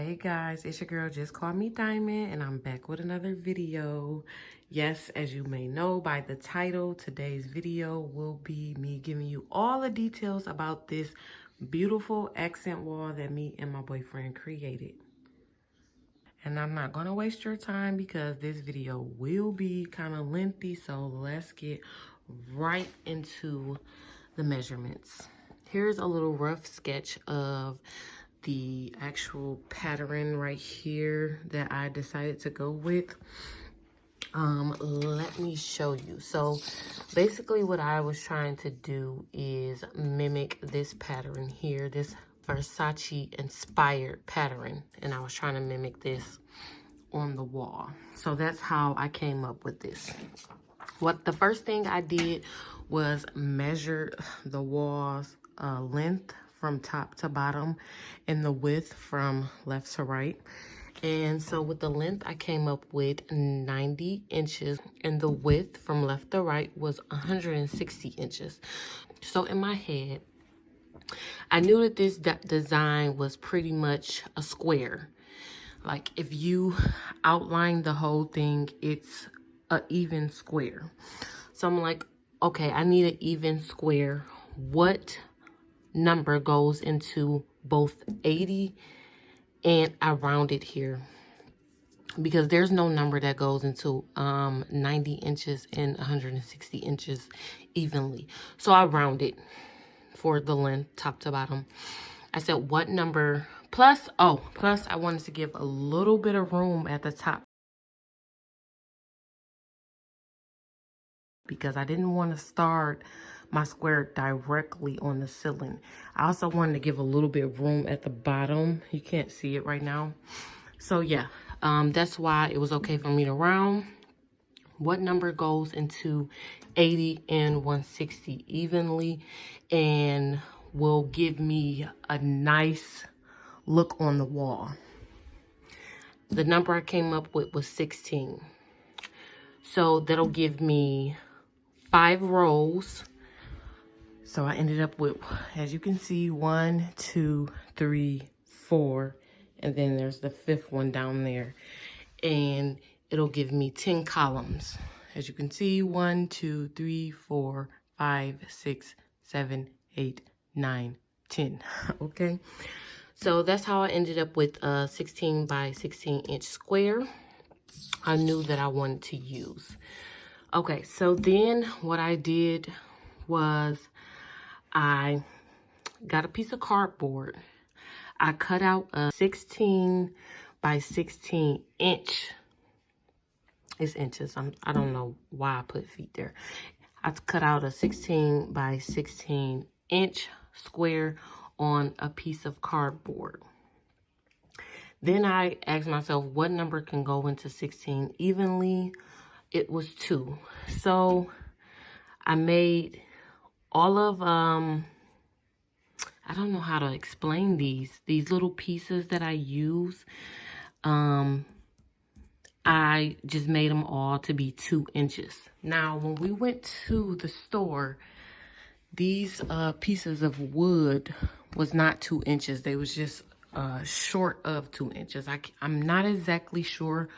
Hey guys, it's your girl Just Call Me Diamond, and I'm back with another video. Yes, as you may know by the title, today's video will be me giving you all the details about this beautiful accent wall that me and my boyfriend created. And I'm not gonna waste your time because this video will be kind of lengthy, so let's get right into the measurements. Here's a little rough sketch of the actual pattern right here that I decided to go with. Let me show you. So basically what I was trying to do is mimic this pattern here, this Versace inspired pattern, and I was trying to mimic this on the wall. So that's how I came up with this. The first thing I did was measure the wall's length from top to bottom and the width from left to right. And so with the length, I came up with 90 inches and the width from left to right was 160 inches. So in my head, I knew that this design was pretty much a square. Like if you outline the whole thing, it's an even square. So I'm like, okay, I need an even square. What number goes into both 80 and I rounded here because there's no number that goes into 90 inches and 160 inches evenly. So I rounded for the length top to bottom. I said what number plus I wanted to give a little bit of room at the top because I didn't want to start my square directly on the ceiling. I also wanted to give a little bit of room at the bottom. You can't see it right now. So yeah, that's why it was okay for me to round. What number goes into 80 and 160 evenly and will give me a nice look on the wall? The number I came up with was 16. So that'll give me 5 rows. So I ended up with, as you can see, 1, 2, 3, 4, and then there's the 5th one down there. And it'll give me 10 columns. As you can see, 1, 2, 3, 4, 5, 6, 7, 8, 9, 10. Okay. So that's how I ended up with a 16 by 16 inch square I knew that I wanted to use. Okay, so then what I did was I got a piece of cardboard. I cut out a 16 by 16 inch. It's inches. I don't know why I put feet there. I cut out a 16 by 16 inch square on a piece of cardboard. Then I asked myself, what number can go into 16 evenly? It was 2. So I made all of, I don't know how to explain these little pieces that I use. I just made them all to be 2 inches. Now, when we went to the store, these pieces of wood was not 2 inches. They was just short of 2 inches. I'm not exactly sure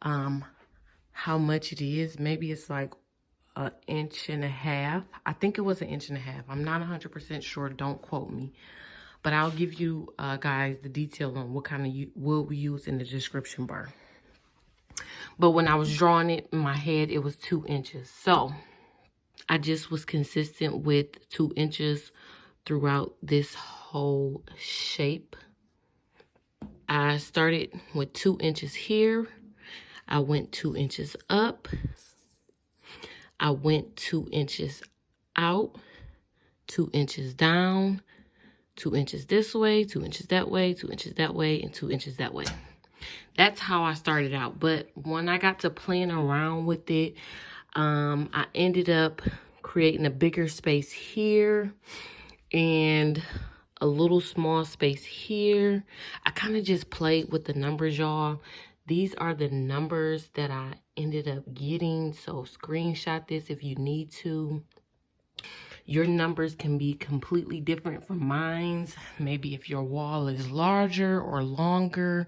how much it is. Maybe it's like 1.5 inches. I think it was 1.5 inches. I'm not 100% sure. Don't quote me. But I'll give you guys the detail on what kind of wood we use in the description bar. But when I was drawing it in my head, it was 2 inches. So I just was consistent with 2 inches throughout this whole shape. I started with 2 inches here. I went 2 inches up. I went 2 inches out, 2 inches down, 2 inches this way, 2 inches that way, 2 inches that way, and 2 inches that way. That's how I started out. But when I got to playing around with it, I ended up creating a bigger space here and a little small space here. I kind of just played with the numbers, y'all. These are the numbers that I ended up getting. So screenshot this if you need to. Your numbers can be completely different from mine's. Maybe if your wall is larger or longer.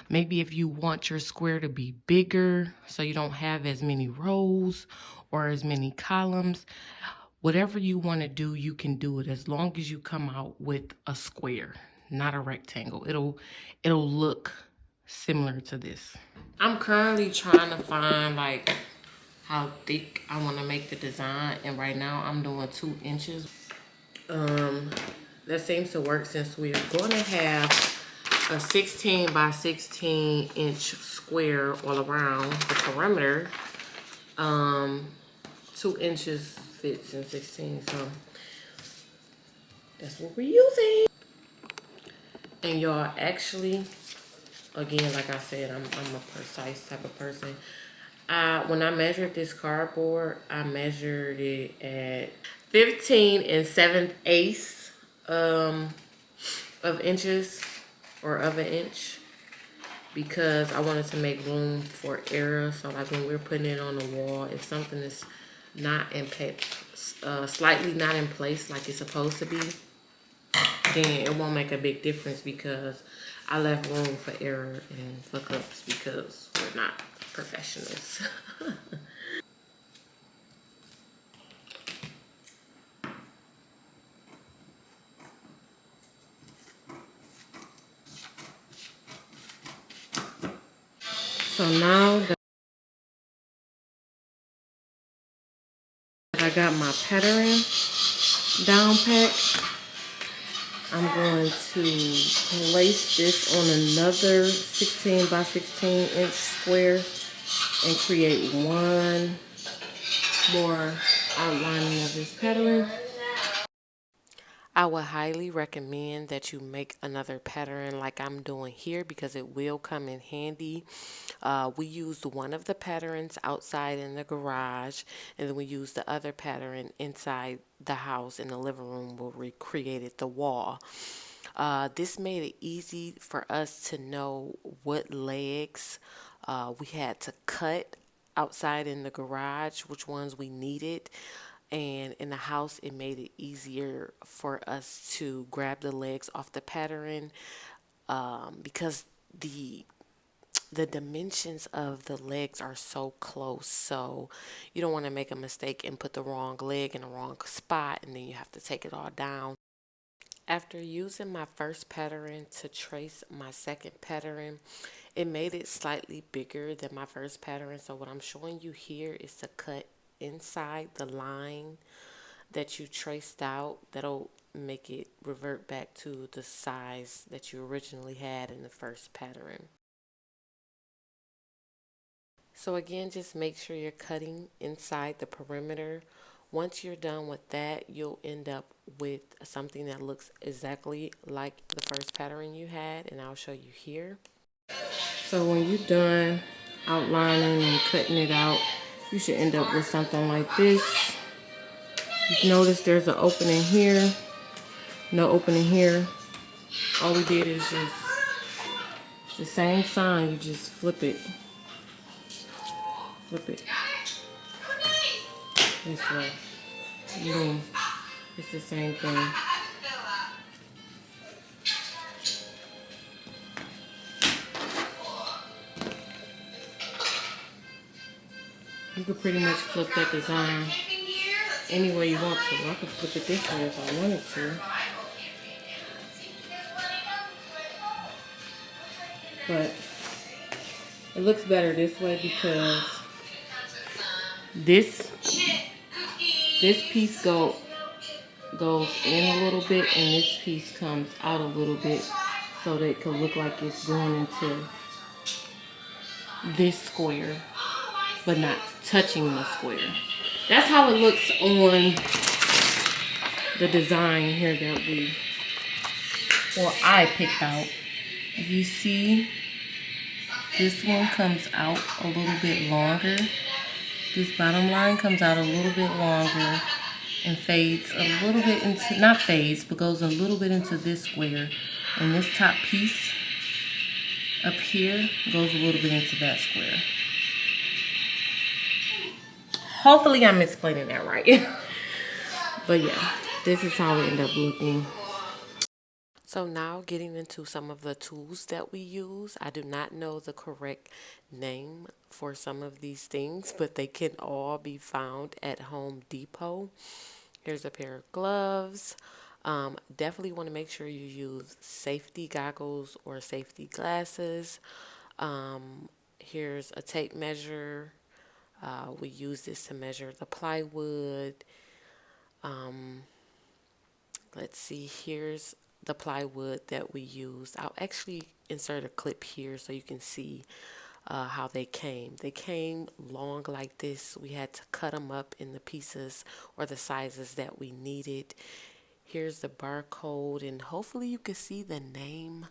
Maybe if you want your square to be bigger so you don't have as many rows or as many columns. Whatever you want to do, you can do it as long as you come out with a square, not a rectangle. It'll look similar to this. I'm currently trying to find like how thick I want to make the design, and right now I'm doing 2 inches. That seems to work since we're going to have a 16 by 16 inch square all around the perimeter. 2 inches fits in 16, so that's what we're using. And y'all, actually, again, like I said, I'm a precise type of person. When I measured this cardboard, I measured it at 15 7/8 of inches, or of an inch, because I wanted to make room for error. So like when we're putting it on the wall, if something is not in slightly not in place like it's supposed to be, then it won't make a big difference, because I left room for error and fuck ups because we're not professionals. So now that I got my pattern down pat, I'm going to place this on another 16 by 16 inch square and create one more outlining of this pattern. I would highly recommend that you make another pattern like I'm doing here, because it will come in handy. We used one of the patterns outside in the garage, and then we used the other pattern inside the house in the living room where we created the wall. This made it easy for us to know what legs we had to cut outside in the garage, which ones we needed. And in the house, it made it easier for us to grab the legs off the pattern, because the dimensions of the legs are so close. So you don't want to make a mistake and put the wrong leg in the wrong spot, and then you have to take it all down. After using my first pattern to trace my second pattern, it made it slightly bigger than my first pattern. So what I'm showing you here is to cut inside the line that you traced out. That'll make it revert back to the size that you originally had in the first pattern. So again, just make sure you're cutting inside the perimeter. Once you're done with that, you'll end up with something that looks exactly like the first pattern you had, and I'll show you here. So when you're done outlining and cutting it out, you should end up with something like this. You notice there's an opening here, no opening here. All we did is just the same sign, you just flip it this way. Boom. It's the same thing. You could pretty much flip that design any way you want to. I could flip it this way if I wanted to. But it looks better this way because this piece goes in a little bit, and this piece comes out a little bit, so that it could look like it's going into this square, but not touching the square. That's how it looks on the design here that I picked out. If you see, this one comes out a little bit longer. This bottom line comes out a little bit longer and fades a little bit into, not fades, but goes a little bit into this square. And this top piece up here goes a little bit into that square. Hopefully I'm explaining that right. But yeah, this is how it ended up looking. So now getting into some of the tools that we use. I do not know the correct name for some of these things, but they can all be found at Home Depot. Here's a pair of gloves. Definitely want to make sure you use safety goggles or safety glasses. Here's a tape measure. We use this to measure the plywood. Let's see, here's the plywood that we used. I'll actually insert a clip here so you can see how they came. They came long like this. We had to cut them up in the pieces or the sizes that we needed. Here's the barcode, and hopefully you can see the name,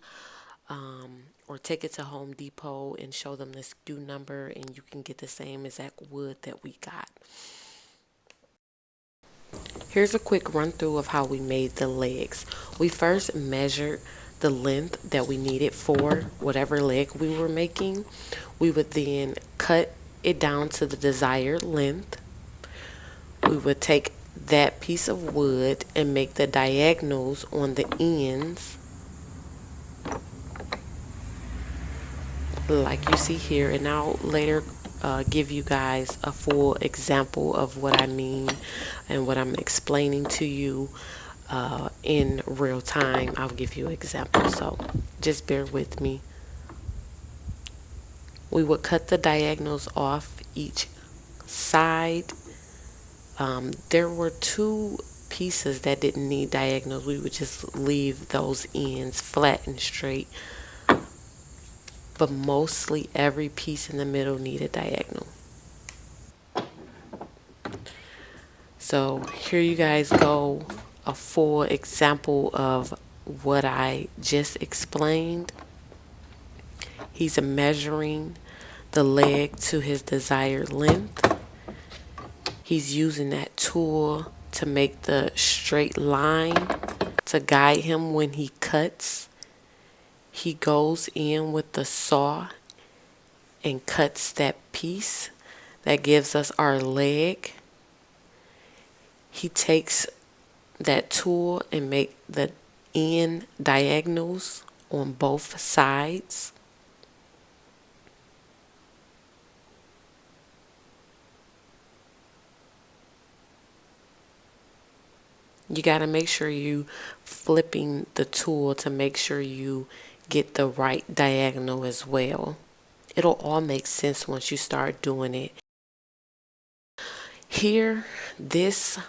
or take it to Home Depot and show them the SKU number, and you can get the same exact wood that we got. Here's a quick run through of how we made the legs. We first measured the length that we needed for whatever leg we were making. We would then cut it down to the desired length. We would take that piece of wood and make the diagonals on the ends like you see here, and I'll later give you guys a full example of what I mean and what I'm explaining to you in real time. I'll give you examples, so just bear with me. We would cut the diagonals off each side. There were two pieces that didn't need diagonals. We would just leave those ends flat and straight, but mostly every piece in the middle needed diagonal. So here you guys go, a full example of what I just explained. He's measuring the leg to his desired length. He's using that tool to make the straight line to guide him when he cuts. He goes in with the saw and cuts that piece that gives us our leg. He takes that tool and make the end diagonals on both sides. You got to make sure you flipping the tool to make sure you get the right diagonal as well. It'll all make sense once you start doing it. Here, this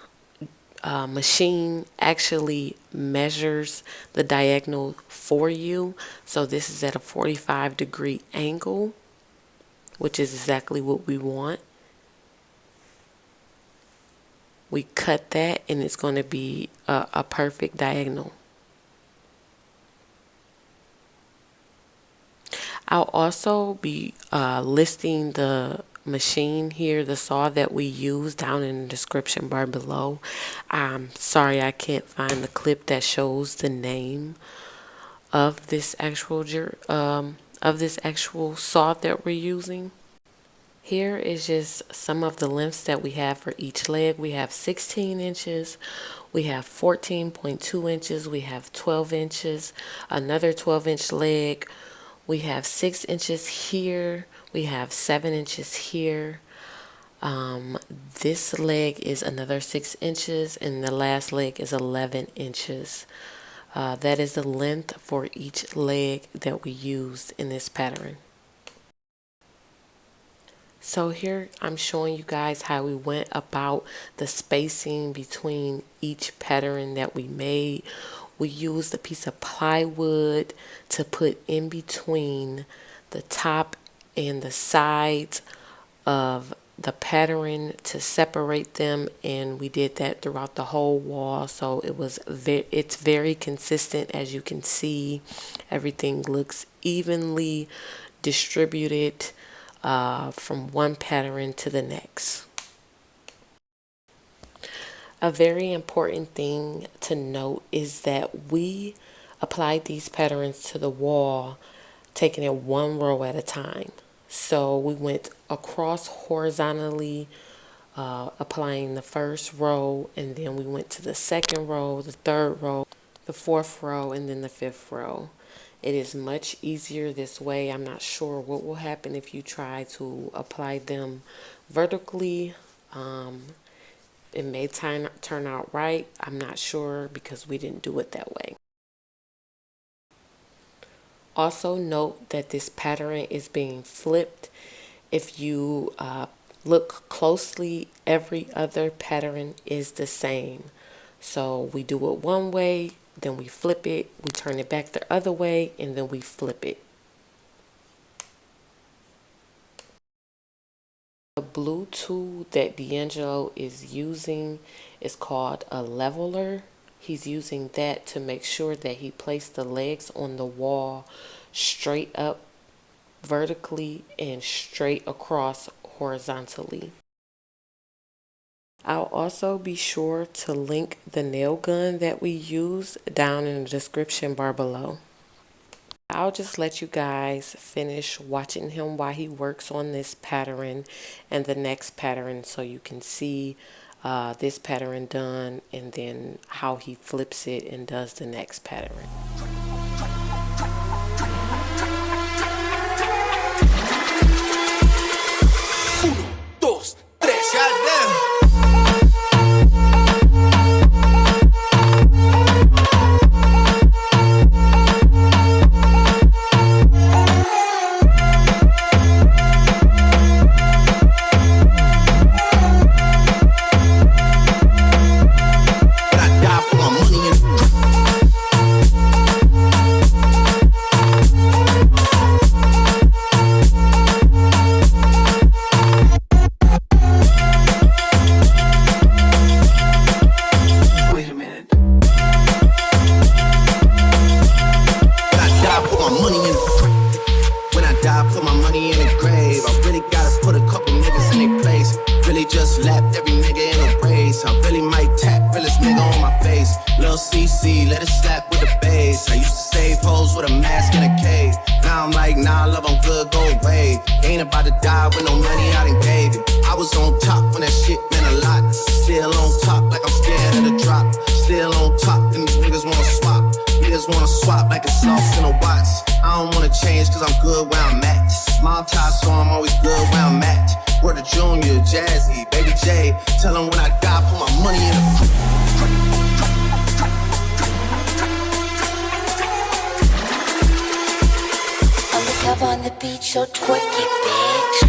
machine actually measures the diagonal for you. So this is at a 45-degree angle, which is exactly what we want. We cut that and it's going to be a perfect diagonal. I'll also be listing the machine here, the saw that we use, down in the description bar below. I'm sorry I can't find the clip that shows the name of this actual saw that we're using. Here is just some of the lengths that we have for each leg. We have 16 inches, we have 14.2 inches, we have 12 inches, another 12-inch leg, we have 6 inches here, we have 7 inches here. This leg is another 6 inches, and the last leg is 11 inches. That is the length for each leg that we used in this pattern. So here I'm showing you guys how we went about the spacing between each pattern that we made. We used a piece of plywood to put in between the top and the sides of the pattern to separate them, and we did that throughout the whole wall, so it's very consistent. As you can see, everything looks evenly distributed from one pattern to the next. A very important thing to note is that we applied these patterns to the wall, taking it one row at a time. So we went across horizontally applying the first row, and then we went to the second row, the third row, the fourth row, and then the fifth row. It is much easier this way. I'm not sure what will happen if you try to apply them vertically. It may turn out right. I'm not sure because we didn't do it that way. Also note that this pattern is being flipped. If you look closely, every other pattern is the same. So we do it one way, then we flip it, we turn it back the other way, and then we flip it. The blue tool that D'Angelo is using is called a leveler. He's using that to make sure that he placed the legs on the wall straight up vertically and straight across horizontally. I'll also be sure to link the nail gun that we use down in the description bar below. I'll just let you guys finish watching him while he works on this pattern and the next pattern so you can see this pattern done and then how he flips it and does the next pattern. Uno, dos, tres, goddamn. Let it slap with the bass. I used to save hoes with a mask in a cave. Now I'm like, nah, love, I'm good, go away. Ain't about to die with no money, I done gave it. I was on top when that shit meant a lot. Still on top, like I'm scared of the drop. Still on top, and these niggas wanna swap. Niggas wanna swap like it's lost in a watch. I don't wanna change cause I'm good where I'm at. Small tie, so I'm always good where I'm at. Word of Junior, Jazzy, Baby J. Tell them when I die, put my money in the Love on the beach, so twerk it, bitch.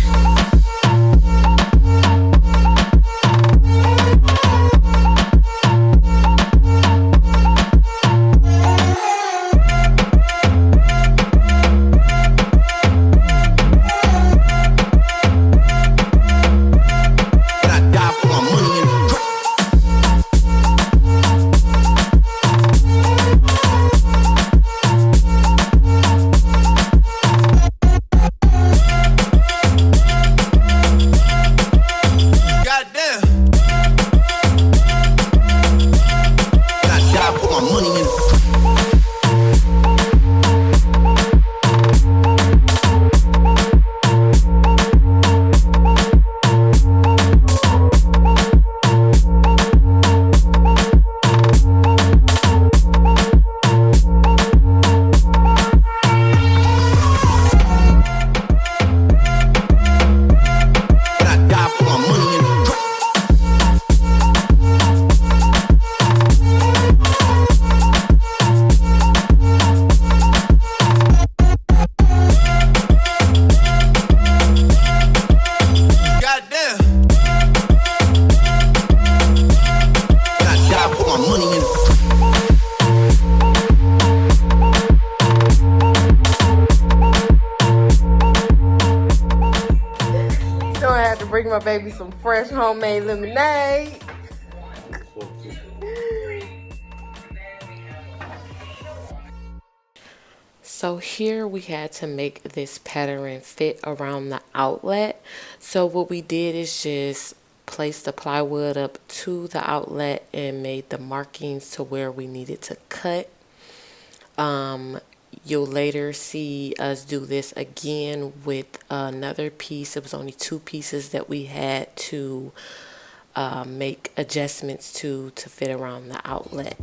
Bring my baby some fresh homemade lemonade. So here we had to make this pattern fit around the outlet. So what we did is just place the plywood up to the outlet and made the markings to where we needed to cut. You'll later see us do this again with another piece. It was only two pieces that we had to make adjustments to fit around the outlet.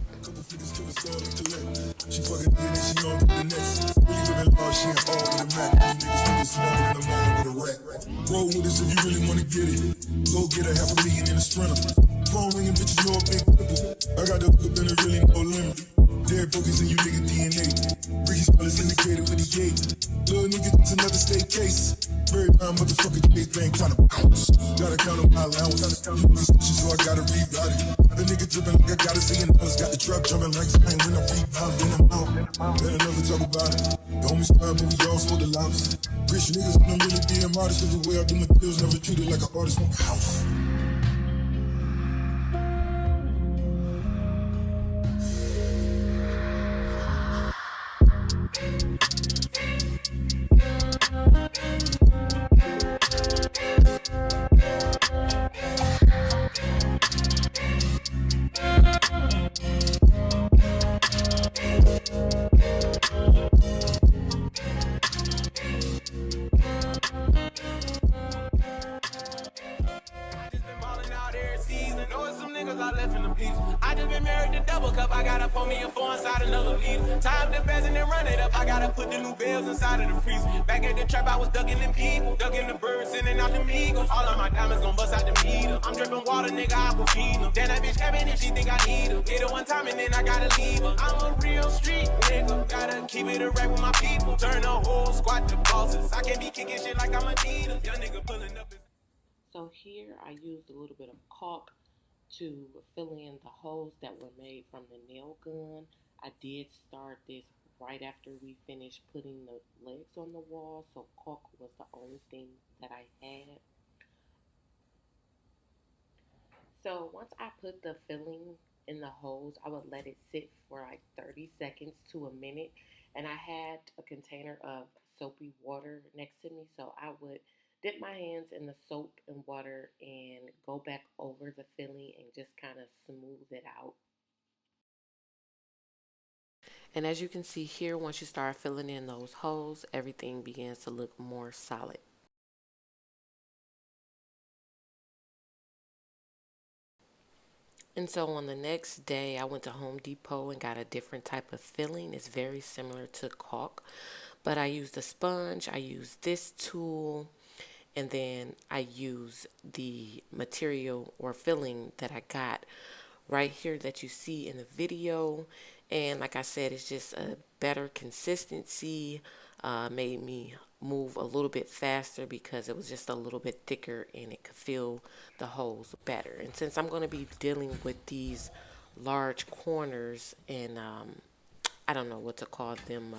She fucking good and she on to the next. Really living large, she ain't all with a Mac. These niggas think it's small in the mall with a rack. Roll with us if you really wanna get it. Go get a $500,000 in a sprinter. Phone ringing, bitches know a big cripple. I got the hook up and there really no limit. Dead boogies and you nigga DNA. Ricky Spellers indicated with the gate. Little nigga, it's another state case. Very round motherfucker, chase bang tryna bounce. Gotta count on my allowance. So I gotta reroute it. The nigga dripping like I gotta see it. Got the truck jumping like Spain when I rebound. Then I'm out. Better never talk about it. The homies style, but we all smoke the loudest. Rich niggas don't really being modest. Cause the way I do my deals never treated like an artist. No house. I just been married to double cup. I gotta pour me a four inside another liter. Time to best and then run it up. I gotta put the new bells inside of the freezer. Back at the trap, I was ducking them people, ducking the birds, sending out the eagles. All of my diamonds gon' bust out the meter. I'm dripping water, nigga, I will feed them. Then that bitch cabin if she think I need her. Hit her one time and then I gotta leave her. I'm a real street nigga, gotta keep it a rap with my people. Turn the whole squad to bosses. I can't be kicking shit like I'm Adidas. Young nigga pulling up. So here I used a little bit of caulk to fill in the holes that were made from the nail gun. I did start this right after we finished putting the legs on the wall, so caulk was the only thing that I had. So once I put the filling in the holes, I would let it sit for like 30 seconds to a minute, and I had a container of soapy water next to me, so I would dip my hands in the soap and water and go back over the filling and just kind of smooth it out. And as you can see here, once you start filling in those holes, everything begins to look more solid. And so on the next day, I went to Home Depot and got a different type of filling. It's very similar to caulk, but I used a sponge, I used this tool, and then I use the material or filling that I got right here that you see in the video. And like I said, it's just a better consistency, made me move a little bit faster because it was just a little bit thicker and it could fill the holes better. And since I'm going to be dealing with these large corners and I don't know what to call them,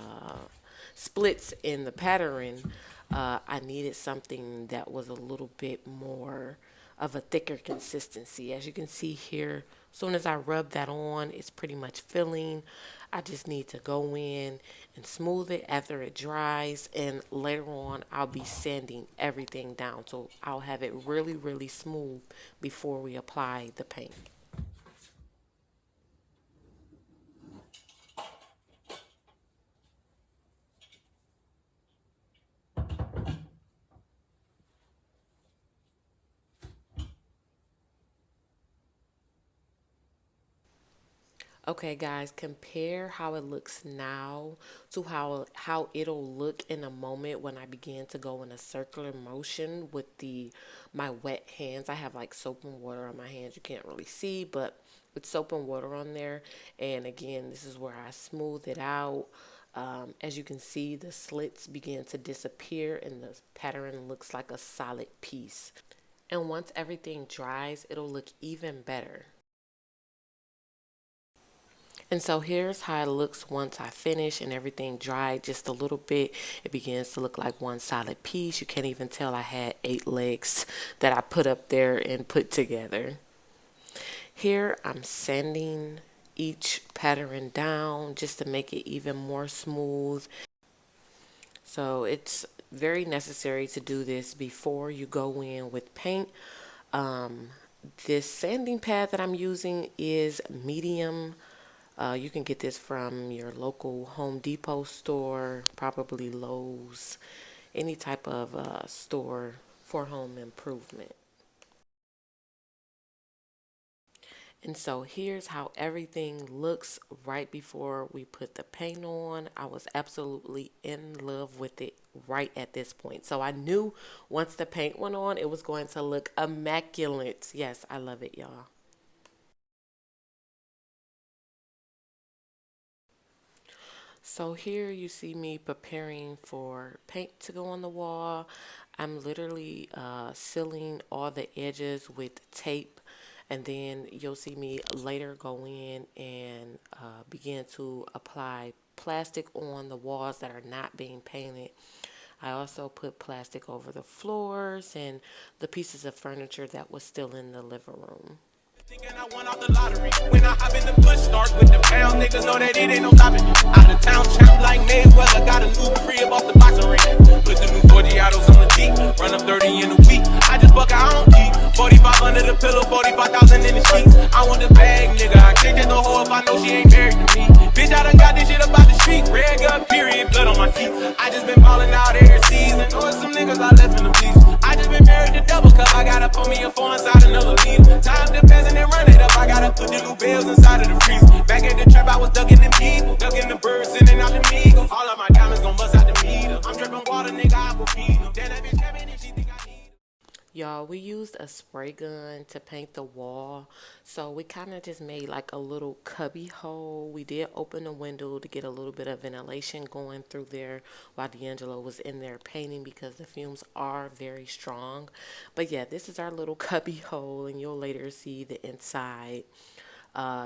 splits in the pattern, I needed something that was a little bit more of a thicker consistency. As you can see here, as soon as I rub that on, it's pretty much filling. I just need to go in and smooth it after it dries, and later on I'll be sanding everything down, so I'll have it really, really smooth before we apply the paint. Okay guys, compare how it looks now to how it'll look in a moment when I begin to go in a circular motion with my wet hands. I have like soap and water on my hands. You can't really see, but with soap and water on there. And again, this is where I smooth it out. As you can see, the slits begin to disappear and the pattern looks like a solid piece. And once everything dries, it'll look even better. And so here's how it looks once I finish and everything dried just a little bit. It begins to look like one solid piece. You can't even tell I had 8 legs that I put up there and put together. Here I'm sanding each pattern down just to make it even more smooth. So it's very necessary to do this before you go in with paint. This sanding pad that I'm using is medium. You can get this from your local Home Depot store, probably Lowe's, any type of store for home improvement. And so here's how everything looks right before we put the paint on. I was absolutely in love with it right at this point. So I knew once the paint went on, it was going to look immaculate. Yes, I love it, y'all. So here you see me preparing for paint to go on the wall. I'm literally sealing all the edges with tape, and then you'll see me later go in and begin to apply plastic on the walls that are not being painted. I also put plastic over the floors and the pieces of furniture that was still in the living room. Thinking I won off the lottery. When I hop in the push start with the pound, niggas know that it ain't no stopping. Out of town champ like Mayweather, got a new crib off the boxing ring. Put the new 40 autos on the Jeep, run up 30 in a week. I just buck out on Jeep, 45 under the pillow, 45,000 in the sheets. I want the bag, nigga. I can't get no hoe if I know she ain't married to me. Bitch, I done got this shit about the street. Red gun, period, blood on my feet. I just been ballin' out every season. Know some niggas I left in the bleach. I just been married to double cup. I gotta put me a 4 inside another lead. Time depends and run it up. I gotta put the new bells inside of the freeze. Back at the trap, I was ducking them people, ducking the birds, sending out the eagles. All of my diamonds gon' bust out the meter. I'm dripping water, nigga, I will feed them. Then that bitch having it, she think I need. Y'all, we used a spray gun to paint the wall, so we kind of just made like a little cubby hole. We did open the window to get a little bit of ventilation going through there while D'Angelo was in there painting, because the fumes are very strong. But yeah, this is our little cubby hole, and you'll later see the inside.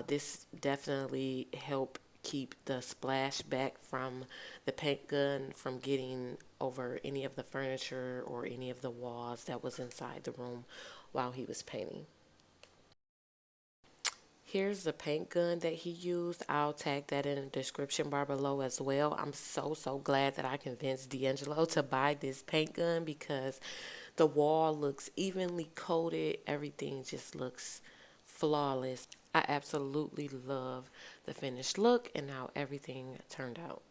This definitely helped keep the splashback from the paint gun from getting over any of the furniture or any of the walls that was inside the room while he was painting. Here's the paint gun that he used. I'll tag that in the description bar below as well. I'm so glad that I convinced D'Angelo to buy this paint gun, because the wall looks evenly coated. Everything just looks flawless. I absolutely love the finished look and how everything turned out.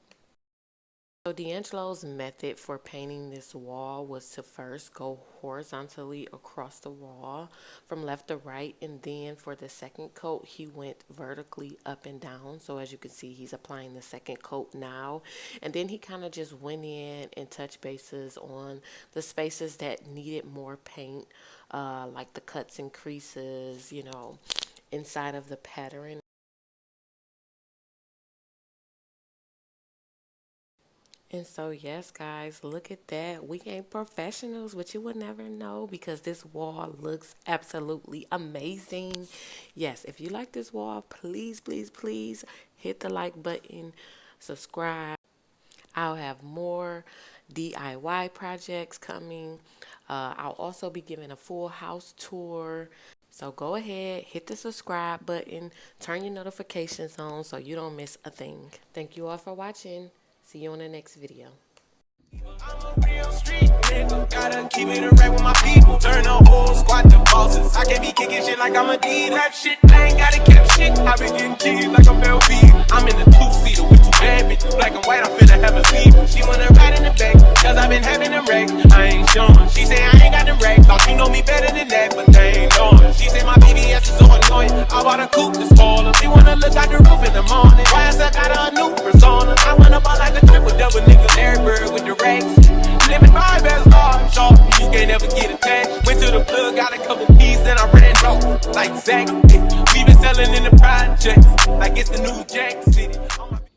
So D'Angelo's method for painting this wall was to first go horizontally across the wall from left to right, and then for the second coat he went vertically up and down. So as you can see, he's applying the second coat now, and then he kind of just went in and touched bases on the spaces that needed more paint, like the cuts and creases, you know, inside of the pattern. And so yes guys, look at that. We ain't professionals, but you would never know, because this wall looks absolutely amazing. Yes, if you like this wall, please hit the like button, subscribe. I'll have more DIY projects coming. I'll also be giving a full house tour. So go ahead, hit the subscribe button, turn your notifications on so you don't miss a thing. Thank you all for watching. See you on the next video. I'm a real street nigga, gotta keep it a rap with my people. Turn the whole squad to bosses. I can't be kicking shit like I'm a dean. Rap shit, I ain't gotta cap shit. I been getting cheese like I'm Bell B. I'm in the 2-seater with 2 bad bitches. Black and white, I'm finna have a zebra. She wanna ride in the back, cause I been having them racks. I ain't showing. She say I ain't got them racks. Thought you know me better than that, but they ain't knowing. She say my BBS is so annoying. I bought a coupe to spoil her. She wanna look out the roof in the morning. Why I got her